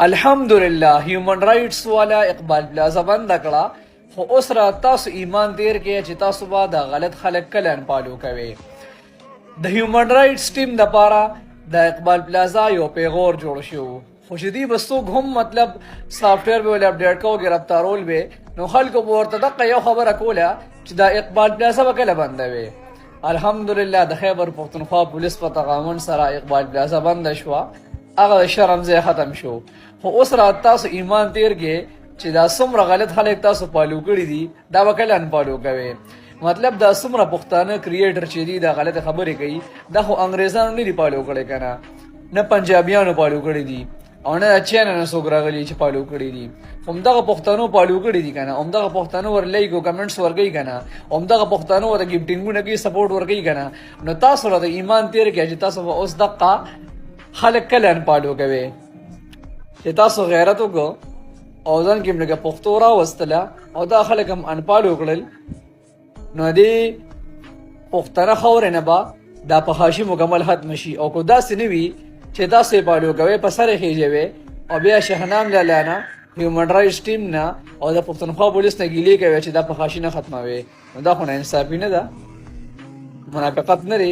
الحمدلله هیومن رائټس والا اقبال پلازا بند کړه، خو اوس را تاسو ایمان تیر کې چې تاسو به د غلط خلک کله انفالو کوئ. د هیومن رائټس ټیم دپاره د اقبال پلازا یو پیغور جوړ شو، خو چې دوی به څوک هم مطلب سافټویر به ولې اپډیټ کوو ګرفتارول به، نو خلکو به ورته دقه یو خبره کوله چې دا اقبال پلازا به کله بندوي. الحمدلله د خیبر پښتونخوا پولیس په تضامن سره اقبال پلازا بنده شوه، هغه شرم ځای ختم شو. خو اوس را تاسو ایمان تیر کې چې دا څومره غلط خلک تاسو فالو کړي دي دا به کله انفالو کوئ. مطلب دا څومره پښتانه کریټر چې دي دا غلط خبرې کوي، دا خو انګریزانو نه دي فالو کړی که نه پنجابیانو فالو کړي دي او نه چین نه څوک راغلي چې فالو کړي دي. همدغه پښتنو فالو کړي دي که نه، همدغه پښتنو ور لایک او کمنټس ورکوي که نه، همدغه پښتنو ورته ګفټینګونه کوي سپورټ ورکوي که نه. نو تاسو راته ایمان تیر کړئ چې تاسو به اوس دقه خلک کله انفالو کوئ. چې تاسو غیرت وکړو او ځان کې لږه پښتو راوستله او دا خلک هم انفالو کړل، نو دې پښتنه خاورې نه به دا فحاشي مکمل ختم شي. او که داسې نه وي چې تاسو یې فالو کوئ په سر یې خېژوئ او بیا شهنام لالا نه هیومن رائټس ټیم نه او د پښتونخوا پولیس نه ګیلې کوئ چې دا فحاشي نه ختموي، نو دا خو نه انصافي نه ده، منافقت نه دی.